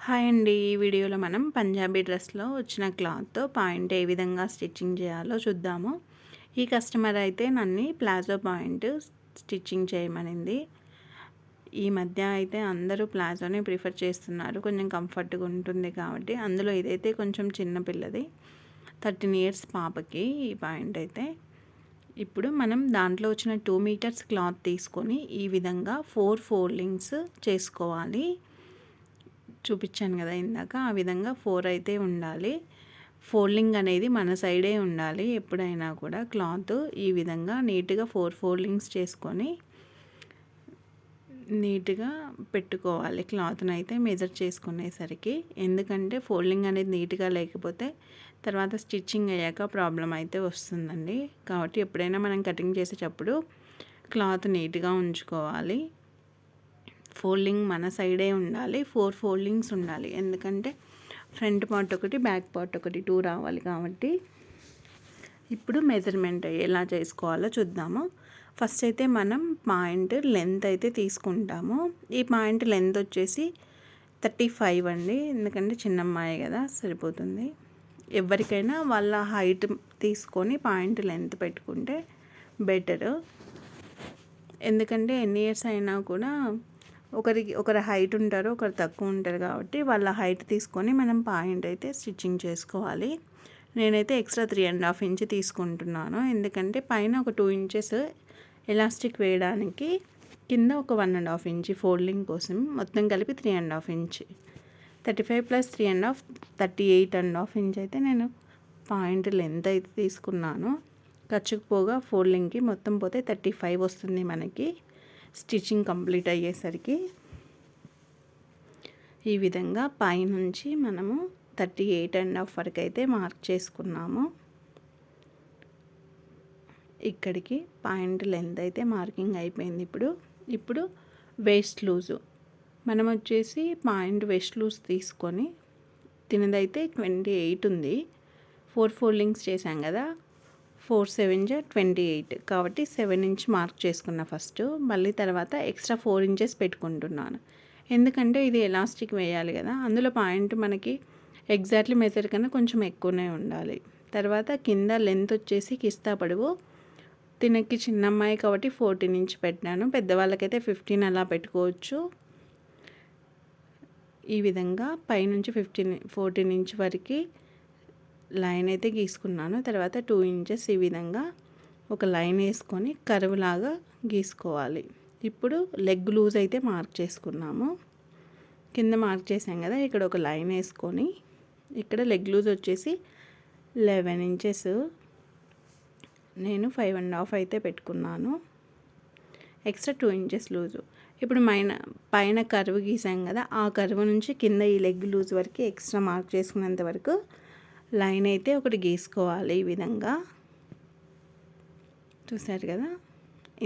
Hi అండి. ఈ వీడియోలో మనం పంజాబీ డ్రెస్‌లో వచ్చిన క్లాత్‌తో పాయింట్ ఏ విధంగా స్టిచ్చింగ్ చేయాలో చూద్దాము. ఈ కస్టమర్ అయితే నన్ను ప్లాజో పాయింట్ స్టిచ్చింగ్ చేయమనింది. ఈ మధ్య అయితే అందరూ ప్లాజోనే ప్రిఫర్ చేస్తున్నారు. కొంచెం కంఫర్ట్‌గా ఉంటుంది కాబట్టి. అందులో ఇదైతే కొంచెం చిన్న పిల్లది, 13 ఇయర్స్ పాపకి ఈ పాయింట్ అయితే. ఇప్పుడు మనం దాంట్లో వచ్చిన 2 మీటర్స్ క్లాత్ తీసుకొని ఈ విధంగా 4 ఫోల్డింగ్స్ చేసుకోవాలి. చూపించాను కదా ఇందాక, ఆ విధంగా 4 అయితే ఉండాలి. ఫోల్డింగ్ అనేది మన సైడే ఉండాలి. ఎప్పుడైనా కూడా క్లాత్ ఈ విధంగా నీట్గా 4 ఫోల్డింగ్స్ చేసుకొని నీట్గా పెట్టుకోవాలి. క్లాత్ని అయితే మెజర్ చేసుకునేసరికి, ఎందుకంటే ఫోల్డింగ్ అనేది నీట్గా లేకపోతే తర్వాత స్టిచ్చింగ్ అయ్యాక ప్రాబ్లం అయితే వస్తుందండి. కాబట్టి ఎప్పుడైనా మనం కటింగ్ చేసేటప్పుడు క్లాత్ నీట్గా ఉంచుకోవాలి. ఫోల్డింగ్ మన సైడే ఉండాలి. 4 ఫోల్డింగ్స్ ఉండాలి. ఎందుకంటే ఫ్రంట్ పార్ట్ ఒకటి, బ్యాక్ పార్ట్ ఒకటి 2 రావాలి కాబట్టి. ఇప్పుడు మెజర్మెంట్ ఎలా చేసుకోవాలో చూద్దాము. ఫస్ట్ అయితే మనం పాయింట్ లెంత్ అయితే తీసుకుంటాము. ఈ పాయింట్ లెంత్ వచ్చేసి 35 అండి. ఎందుకంటే చిన్నమ్మాయి కదా, సరిపోతుంది. ఎవరికైనా వాళ్ళ హైట్ తీసుకొని పాయింట్ లెంత్ పెట్టుకుంటే బెటరు. ఎందుకంటే ఎన్ని ఇయర్స్ అయినా కూడా ఒకరి హైట్ ఉంటారు, ఒకరు తక్కువ ఉంటారు కాబట్టి వాళ్ళ హైట్ తీసుకొని మనం పాయింట్ అయితే స్టిచ్చింగ్ చేసుకోవాలి. నేనైతే ఎక్స్ట్రా 3.5 ఇంచ్ తీసుకుంటున్నాను. ఎందుకంటే పైన ఒక 2 ఇంచెస్ ఎలాస్టిక్ వేయడానికి, కింద ఒక 1.5 ఇంచ్ ఫోల్డింగ్ కోసం, మొత్తం కలిపి 3.5 ఇంచ్. 35 + 3.5 38.5 ఇంచ్ అయితే నేను పాయింట్ లెంత్ అయితే తీసుకున్నాను. ఖర్చుకు పోగా ఫోల్డింగ్కి మొత్తం పోతే 35 వస్తుంది మనకి స్టిచ్చింగ్ కంప్లీట్ అయ్యేసరికి. ఈ విధంగా పైనుంచి మనము 38.5 వరకు అయితే మార్క్ చేసుకున్నాము. ఇక్కడికి పాయింట్ లెంత్ అయితే మార్కింగ్ అయిపోయింది. ఇప్పుడు వేస్ట్ లూజు మనం వచ్చేసి పాయింట్ వేస్ట్ లూజ్ తీసుకొని, తినదైతే 28 ఉంది. 4 ఫోల్డింగ్స్ చేసాం కదా, 4 7 28 కాబట్టి 7 ఇంచ్ మార్క్ చేసుకున్నా ఫస్ట్. మళ్ళీ తర్వాత ఎక్స్ట్రా 4 ఇంచెస్ పెట్టుకుంటున్నాను. ఎందుకంటే ఇది ఎలాస్టిక్ వేయాలి కదా, అందులో పాయింట్ మనకి ఎగ్జాక్ట్లీ మెజర్ కన్నా కొంచెం ఎక్కువనే ఉండాలి. తర్వాత కింద లెంత్ వచ్చేసి కిస్తా పొడవు, తినకి చిన్న అమ్మాయి కాబట్టి 14 ఇంచ్ పెట్టాను. పెద్దవాళ్ళకైతే 15 అలా పెట్టుకోవచ్చు. ఈ విధంగా పైనుంచి 14 ఇంచ్ వరకు లైన్ అయితే గీసుకున్నాను. తర్వాత 2 ఇంచెస్ ఈ విధంగా ఒక లైన్ వేసుకొని కర్వ్ లాగా గీసుకోవాలి. ఇప్పుడు లెగ్ లూజ్ అయితే మార్క్ చేసుకున్నాము. కింద మార్క్ చేసాం కదా, ఇక్కడ ఒక లైన్ వేసుకొని ఇక్కడ లెగ్ లూజ్ వచ్చేసి 11 ఇంచెస్, నేను 5.5 అయితే పెట్టుకున్నాను. Extra 2 inches loose. ఇప్పుడు పైన కర్వ్ గీసాం కదా, ఆ కర్వ్ నుంచి కింద ఈ లెగ్ లూజ్ వరకు ఎక్స్ట్రా మార్క్ చేసుకునేంత వరకు లైన్ అయితే ఒకటి గీసుకోవాలి. ఈ విధంగా చూసారు కదా,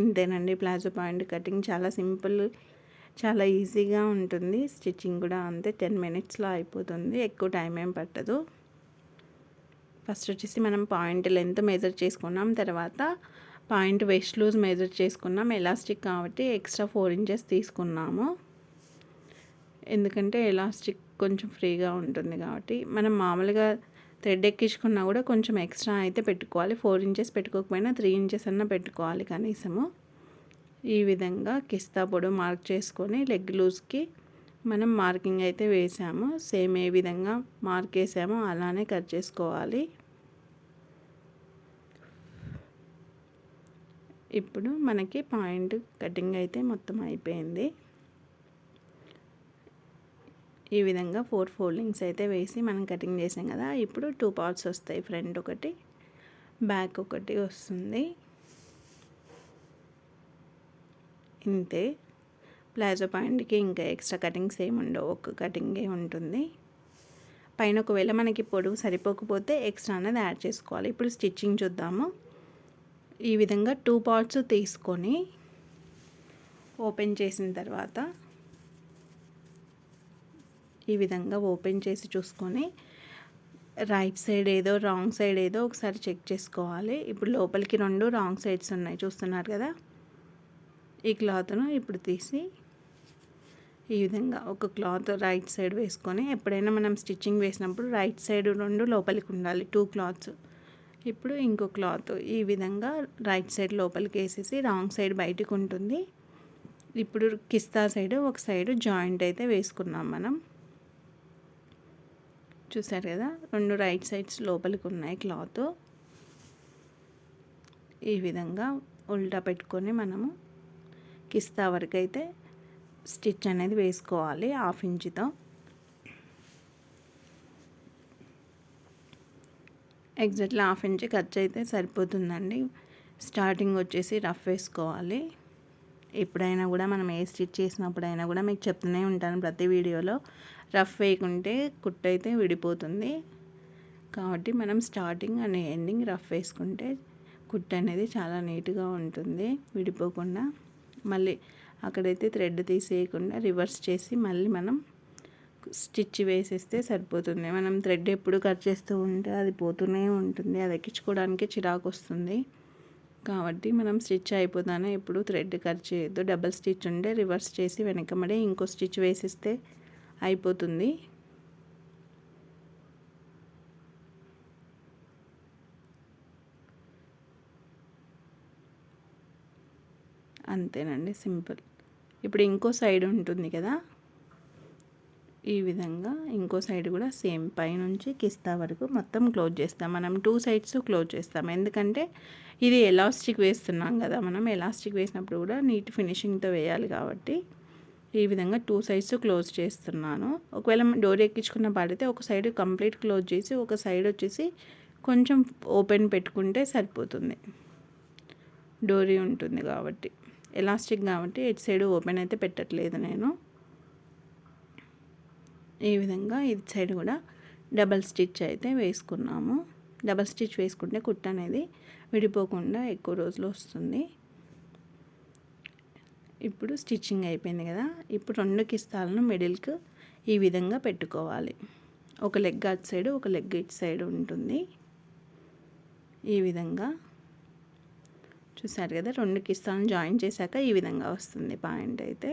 ఇంతేనండి ప్లాజో పాయింట్ కటింగ్. చాలా సింపుల్, చాలా ఈజీగా ఉంటుంది. స్టిచ్చింగ్ కూడా అంతే, 10 మినిట్స్లో అయిపోతుంది. ఎక్కువ టైం ఏం పట్టదు. ఫస్ట్ వచ్చేసి మనం పాయింట్ లెంత్ మెజర్ చేసుకున్నాం, తర్వాత పాయింట్ వేస్ట్ లూజ్ మెజర్ చేసుకున్నాం. ఎలాస్టిక్ కాబట్టి ఎక్స్ట్రా 4 ఇంచెస్ తీసుకున్నాము. ఎందుకంటే ఎలాస్టిక్ కొంచెం ఫ్రీగా ఉంటుంది కాబట్టి. మనం మామూలుగా థ్రెడ్ ఎక్కించుకున్నా కూడా కొంచెం ఎక్స్ట్రా అయితే పెట్టుకోవాలి. 4 ఇంచెస్ పెట్టుకోకపోయినా 3 ఇంచెస్ అన్నా పెట్టుకోవాలి కనీసము. ఈ విధంగా కిస్తా పొడవు మార్క్ చేసుకొని లెగ్ లూజ్కి మనం మార్కింగ్ అయితే వేసాము. సేమ్ ఏ విధంగా మార్క్ వేసామో అలానే కట్ చేసుకోవాలి. ఇప్పుడు మనకి పాయింట్ కటింగ్ అయితే మొత్తం అయిపోయింది. ఈ విధంగా 4 ఫోల్డింగ్స్ అయితే వేసి మనం కటింగ్ చేసాం కదా. ఇప్పుడు 2 పార్ట్స్ వస్తాయి, ఫ్రంట్ ఒకటి, బ్యాక్ ఒకటి వస్తుంది. ఇంతే, ప్లాజో పాయింట్కి ఇంకా ఎక్స్ట్రా కటింగ్స్ ఏమి ఉండవు, ఒక కటింగే ఉంటుంది. పైన ఒకవేళ మనకి పొడవు సరిపోకపోతే ఎక్స్ట్రా అనేది యాడ్ చేసుకోవాలి. ఇప్పుడు స్టిచ్చింగ్ చూద్దాము. ఈ విధంగా 2 పార్ట్స్ తీసుకొని ఓపెన్ చేసిన తర్వాత ఈ విధంగా ఓపెన్ చేసి చూసుకొని రైట్ సైడ్ ఏదో రాంగ్ సైడ్ ఏదో ఒకసారి చెక్ చేసుకోవాలి. ఇప్పుడు లోపలికి 2 రాంగ్ సైడ్స్ ఉన్నాయి, చూస్తున్నారు కదా. ఈ క్లాత్ను ఇప్పుడు తీసి ఈ విధంగా ఒక క్లాత్ రైట్ సైడ్ వేసుకొని, ఎప్పుడైనా మనం స్టిచ్చింగ్ వేసినప్పుడు రైట్ సైడ్ 2 లోపలికి ఉండాలి, 2 క్లాత్స్. ఇప్పుడు ఇంకో క్లాత్ ఈ విధంగా రైట్ సైడ్ లోపలికి వేసేసి రాంగ్ సైడ్ బయటికి ఉంటుంది. ఇప్పుడు కిస్తా సైడ్ ఒక సైడ్ జాయింట్ అయితే వేసుకున్నాం మనం. చూసారు కదా, 2 రైట్ సైడ్స్ లోపలికి ఉన్నాయి క్లాత్. ఈ విధంగా ఉల్టా పెట్టుకొని మనము కిస్తా వరకు అయితే స్టిచ్ అనేది వేసుకోవాలి 1/2 ఇంచుతో. ఎగ్జాక్ట్లీ 1/2 ఇంచ్ ఖర్చు అయితే సరిపోతుందండి. స్టార్టింగ్ వచ్చేసి రఫ్ వేసుకోవాలి. ఎప్పుడైనా కూడా మనం ఏ స్టిచ్ చేసినప్పుడైనా కూడా మీకు చెప్తూనే ఉంటాను ప్రతి వీడియోలో, రఫ్ వేయకుంటే కుట్టు అయితే విడిపోతుంది. కాబట్టి మనం స్టార్టింగ్ అండ్ ఎండింగ్ రఫ్ వేసుకుంటే కుట్టు అనేది చాలా నీట్గా ఉంటుంది, విడిపోకుండా. మళ్ళీ అక్కడైతే థ్రెడ్ తీసేయకుండా రివర్స్ చేసి మళ్ళీ మనం స్టిచ్ వేసేస్తే సరిపోతుంది. మనం థ్రెడ్ ఎప్పుడు కట్ చేస్తూ ఉంటే అది పోతూనే ఉంటుంది, అది ఎక్కించుకోవడానికి చిరాకు వస్తుంది. కాబట్టి మనం స్టిచ్ అయిపోతానే ఎప్పుడు థ్రెడ్ కట్ చేయొద్దు. డబల్ స్టిచ్ ఉంటే రివర్స్ చేసి వెనకమడే ఇంకో స్టిచ్ వేసేస్తే అయిపోతుంది. అంతేనండి, సింపుల్. ఇప్పుడు ఇంకో సైడ్ ఉంటుంది కదా, ఈ విధంగా ఇంకో సైడ్ కూడా సేమ్ పైనుంచి కిస్తా వరకు మొత్తం క్లోజ్ చేస్తాం. మనం 2 సైడ్స్ క్లోజ్ చేస్తాం, ఎందుకంటే ఇది ఎలాస్టిక్ వేస్తున్నాం కదా. మనం ఎలాస్టిక్ వేసినప్పుడు కూడా నీట్ ఫినిషింగ్తో వేయాలి కాబట్టి ఈ విధంగా 2 సైడ్స్ క్లోజ్ చేస్తున్నాను. ఒకవేళ డోర్ ఎక్కించుకున్న పాడితే ఒక సైడ్ కంప్లీట్ క్లోజ్ చేసి ఒక సైడ్ వచ్చేసి కొంచెం ఓపెన్ పెట్టుకుంటే సరిపోతుంది. డోరీ ఉంటుంది కాబట్టి, ఎలాస్టిక్ కాబట్టి ఎటు సైడ్ ఓపెన్ అయితే పెట్టట్లేదు నేను. ఈ విధంగా ఇది సైడ్ కూడా డబల్ స్టిచ్ అయితే వేసుకున్నాము. డబల్ స్టిచ్ వేసుకుంటే కుట్టు అనేది విడిపోకుండా ఎక్కువ రోజులు వస్తుంది. ఇప్పుడు స్టిచ్చింగ్ అయిపోయింది కదా, ఇప్పుడు 2 కిస్తాలను మిడిల్కి ఈ విధంగా పెట్టుకోవాలి. ఒక లెగ్ అటు సైడ్, ఒక లెగ్ ఇటు సైడ్ ఉంటుంది. ఈ విధంగా చూసారు కదా, 2 కిస్తాలను జాయిన్ చేశాక ఈ విధంగా వస్తుంది పాయింట్ అయితే.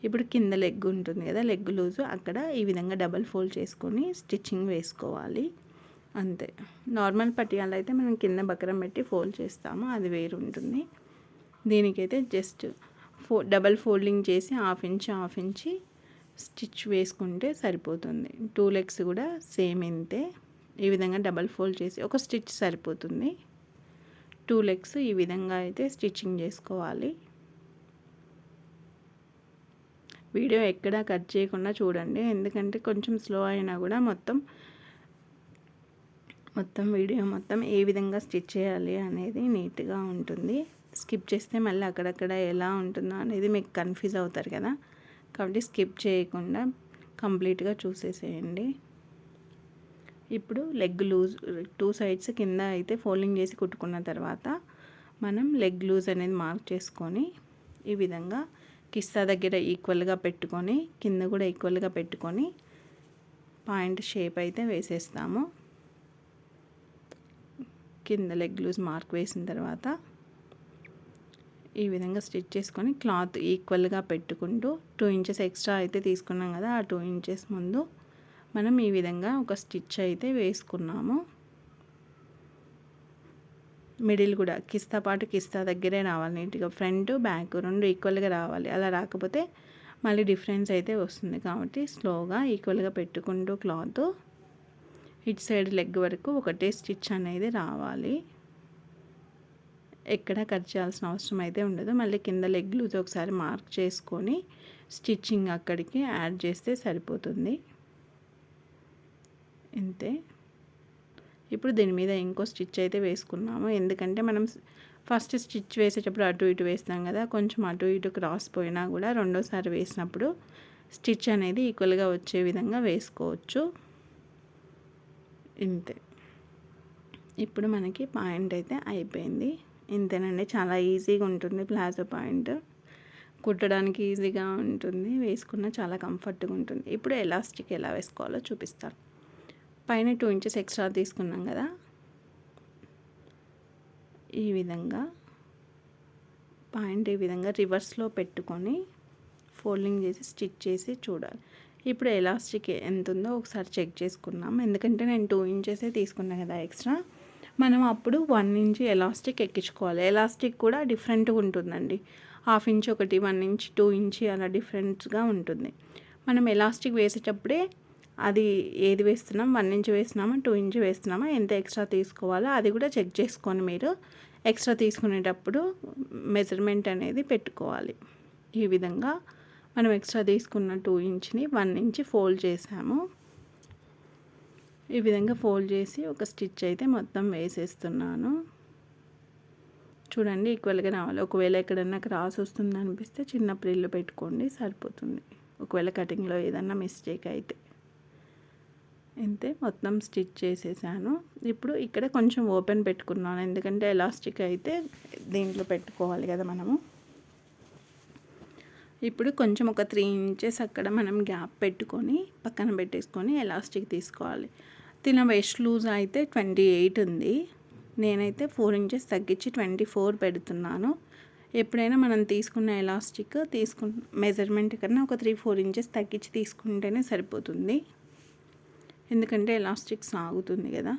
ఇప్పుడు కింద లెగ్ ఉంటుంది కదా, లెగ్ లూజు అక్కడ ఈ విధంగా డబల్ ఫోల్డ్ చేసుకొని స్టిచ్చింగ్ వేసుకోవాలి. అంతే. నార్మల్ పట్టియాలు అయితే మనం కింద బకరం పెట్టి ఫోల్డ్ చేస్తాము, అది వేరు ఉంటుంది. దీనికైతే జస్ట్ డబల్ ఫోల్డింగ్ చేసి 1/2 ఇంచ్ స్టిచ్ వేసుకుంటే సరిపోతుంది. 2 లెగ్స్ కూడా సేమ్ ఇంతే. ఈ విధంగా డబల్ ఫోల్డ్ చేసి ఒక స్టిచ్ సరిపోతుంది. 2 లెగ్స్ ఈ విధంగా అయితే స్టిచ్చింగ్ చేసుకోవాలి. వీడియో ఎక్కడా కట్ చేయకుండా చూడండి, ఎందుకంటే కొంచెం స్లో అయినా కూడా మొత్తం వీడియో మొత్తం ఏ విధంగా స్టిచ్ చేయాలి అనేది నీట్గా ఉంటుంది. స్కిప్ చేస్తే మళ్ళీ అక్కడక్కడ ఎలా ఉంటుందో అనేది మీకు కన్ఫ్యూజ్ అవుతారు కదా, కాబట్టి స్కిప్ చేయకుండా కంప్లీట్గా చూసేసేయండి. ఇప్పుడు లెగ్ లూజ్ 2 సైడ్స్ కింద అయితే ఫోల్డింగ్ చేసి కుట్టుకున్న తర్వాత మనం లెగ్ లూజ్ అనేది మార్క్ చేసుకొని ఈ విధంగా కిస్తా దగ్గర ఈక్వల్గా పెట్టుకొని కింద కూడా ఈక్వల్గా పెట్టుకొని పాయింట్ షేప్ అయితే వేసేస్తాము. కింద లెగ్ లూజ్ మార్క్ వేసిన తర్వాత ఈ విధంగా స్టిచ్ చేసుకొని క్లాత్ ఈక్వల్గా పెట్టుకుంటూ 2 ఇంచెస్ ఎక్స్ట్రా అయితే తీసుకున్నాం కదా, ఆ 2 ఇంచెస్ ముందు మనం ఈ విధంగా ఒక స్టిచ్ అయితే వేసుకున్నాము. మిడిల్ కూడా కిస్తా పాటు కిస్తా దగ్గరే రావాలి నీట్గా, ఫ్రంట్ బ్యాక్ 2 ఈక్వల్గా రావాలి. అలా రాకపోతే మళ్ళీ డిఫరెన్స్ అయితే వస్తుంది. కాబట్టి స్లోగా ఈక్వల్గా పెట్టుకుంటూ క్లాత్ ఇటు సైడ్ లెగ్ వరకు ఒకటే స్టిచ్ అనేది రావాలి. ఎక్కడ కట్ చేయాల్సిన అవసరం అయితే ఉండదు. మళ్ళీ కింద లెగ్ లూజ్ ఒకసారి మార్క్ చేసుకొని స్టిచ్చింగ్ అక్కడికి యాడ్ చేస్తే సరిపోతుంది. ఇంతే. ఇప్పుడు దీని మీద ఇంకో స్టిచ్ అయితే వేసుకున్నాము, ఎందుకంటే మనం ఫస్ట్ స్టిచ్ వేసేటప్పుడు అటు ఇటు వేస్తాం కదా, కొంచెం అటు ఇటు క్రాస్ పోయినా కూడా రెండోసారి వేసినప్పుడు స్టిచ్ అనేది ఈక్వల్గా వచ్చే విధంగా వేసుకోవచ్చు. ఇంతే. ఇప్పుడు మనకి పాయింట్ అయితే అయిపోయింది. ఇంతేనండి, చాలా ఈజీగా ఉంటుంది. ప్లాజో పాయింట్ కుట్టడానికి ఈజీగా ఉంటుంది, వేసుకున్న చాలా కంఫర్ట్గా ఉంటుంది. ఇప్పుడు ఎలాస్టిక్ ఎలా వేసుకోవాలో చూపిస్తాను. పైన 2 ఇంచెస్ ఎక్స్ట్రా తీసుకున్నాం కదా, ఈ విధంగా పాయింట్ ఈ విధంగా రివర్స్లో పెట్టుకొని ఫోల్డింగ్ చేసి స్టిచ్ చేసి చూడాలి. ఇప్పుడు ఎలాస్టిక్ ఎంత ఉందో ఒకసారి చెక్ చేసుకున్నాం. ఎందుకంటే నేను 2 ఇంచెసే తీసుకున్నాను కదా ఎక్స్ట్రా. మనం అప్పుడు 1 ఇంచ్ ఎలాస్టిక్ ఎక్కించుకోవాలి. ఎలాస్టిక్ కూడా డిఫరెంట్గా ఉంటుందండి. 1/2 ఇంచ్ ఒకటి, 1 ఇంచ్, 2 ఇంచ్ అలా డిఫరెంట్గా ఉంటుంది. మనం ఎలాస్టిక్ వేసేటప్పుడే అది ఏది వేస్తున్నాం, 1 ఇంచ్ వేస్తున్నామా, 2 ఇంచ్ వేస్తున్నామా, ఎంత ఎక్స్ట్రా తీసుకోవాలో అది కూడా చెక్ చేసుకొని మీరు ఎక్స్ట్రా తీసుకునేటప్పుడు మెజర్మెంట్ అనేది పెట్టుకోవాలి. ఈ విధంగా మనం ఎక్స్ట్రా తీసుకున్న 2 ఇంచ్ని 1 ఇంచ్ ఫోల్డ్ చేసాము. ఈ విధంగా ఫోల్డ్ చేసి ఒక స్టిచ్ అయితే మొత్తం వేసేస్తున్నాను. చూడండి ఈక్వల్గా రావాలి. ఒకవేళ ఎక్కడన్నా క్రాస్ వస్తుంది అనిపిస్తే చిన్న ప్రిల్లు పెట్టుకోండి సరిపోతుంది. ఒకవేళ కటింగ్లో ఏదన్నా మిస్టేక్ అయితే. అంతే, మొత్తం స్టిచ్ చేసేసాను. ఇప్పుడు ఇక్కడ కొంచెం ఓపెన్ పెట్టుకున్నాను, ఎందుకంటే ఎలాస్టిక్ అయితే దీంట్లో పెట్టుకోవాలి కదా మనము. ఇప్పుడు కొంచెం ఒక 3 ఇంచెస్ అక్కడ మనం గ్యాప్ పెట్టుకొని పక్కన పెట్టేసుకొని ఎలాస్టిక్ తీసుకోవాలి. తిన వెస్ట్ లూజ్ అయితే 28 ఉంది. నేనైతే 4 ఇంచెస్ తగ్గించి 24 పెడుతున్నాను. ఎప్పుడైనా మనం తీసుకున్న ఎలాస్టిక్ మెజర్మెంట్ కన్నా ఒక 3-4 ఇంచెస్ తగ్గించి తీసుకుంటేనే సరిపోతుంది. ఎందుకంటే ఎలాస్టిక్ సాగుతుంది కదా.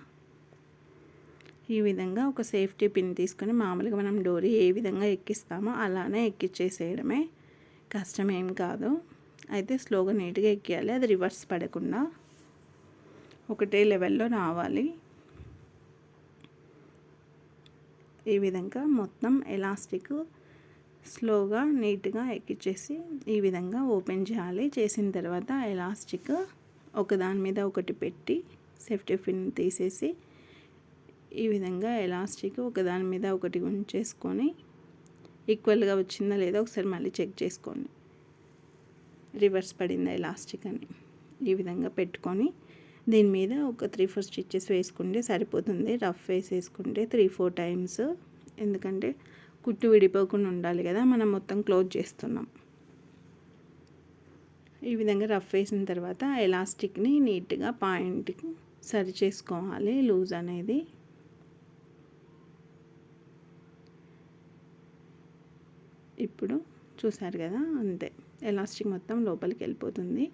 ఈ విధంగా ఒక సేఫ్టీ పిన్ తీసుకొని మామూలుగా మనం డోరీ ఏ విధంగా ఎక్కిస్తామో అలానే ఎక్కిచ్చేసేయడమే, కష్టమేం కాదు. అయితే స్లోగా నీట్గా ఎక్కియాలి, అది రివర్స్ పడకుండా ఒకటే లెవెల్లో రావాలి. ఈ విధంగా మొత్తం ఎలాస్టిక్ స్లోగా నీట్గా ఎక్కిచ్చేసి ఈ విధంగా ఓపెన్ చేయాలి. చేసిన తర్వాత ఎలాస్టిక్ ఒకదాని మీద ఒకటి పెట్టి సేఫ్టీ పిన్ తీసేసి ఈ విధంగా ఎలాస్టిక్ ఒకదాని మీద ఒకటి ఉంచేసుకొని ఈక్వల్గా వచ్చిందా లేదా ఒకసారి మళ్ళీ చెక్ చేసుకోండి, రివర్స్ పడిందా ఎలాస్టిక్ అని. ఈ విధంగా పెట్టుకొని దీని మీద ఒక 3-4 స్టిచ్చెస్ వేసుకుంటే సరిపోతుంది. రఫ్ వేసేసుకుంటే 3-4 టైమ్స్, ఎందుకంటే కుట్టు విడిపోకుండా ఉండాలి కదా, మనం మొత్తం క్లోజ్ చేస్తున్నాం. ఈ విధంగా రఫ్ వేసిన తర్వాత ఎలాస్టిక్ని నీట్గా పాయింట్కి సరి చేసుకోవాలి, లూజ్ అనేది. ఇప్పుడు చూసారు కదా, అంతే, ఎలాస్టిక్ మొత్తం లోపలికి వెళ్ళిపోతుంది.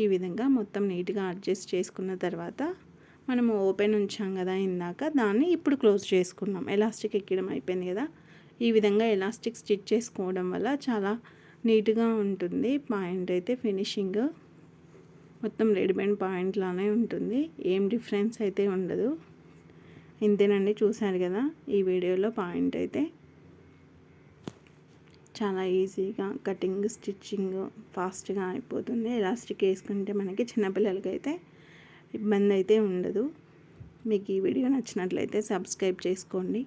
ఈ విధంగా మొత్తం నీట్గా అడ్జస్ట్ చేసుకున్న తర్వాత మనము ఓపెన్ ఉంచాం కదా ఇందాక, దాన్ని ఇప్పుడు క్లోజ్ చేసుకున్నాం. ఎలాస్టిక్ ఎక్కడం అయిపోయింది కదా. ఈ విధంగా ఎలాస్టిక్ స్టిచ్ చేసుకోవడం వల్ల చాలా నీట్గా ఉంటుంది. పాయింట్ అయితే ఫినిషింగ్ మొత్తం రెడీమేడ్ పాయింట్ లానే ఉంటుంది, ఏం డిఫరెన్స్ అయితే ఉండదు. ఇంతేనండి, చూసారు కదా ఈ వీడియోలో పాయింట్ అయితే. చాలా ఈజీగా కటింగ్ స్టిచ్చింగ్ ఫాస్ట్గా అయిపోతుంది. ఎలాస్టిక్ వేసుకుంటే మనకి చిన్నపిల్లలకి అయితే ఇబ్బంది అయితే ఉండదు. మీకు ఈ వీడియో నచ్చినట్లయితే సబ్స్క్రైబ్ చేసుకోండి.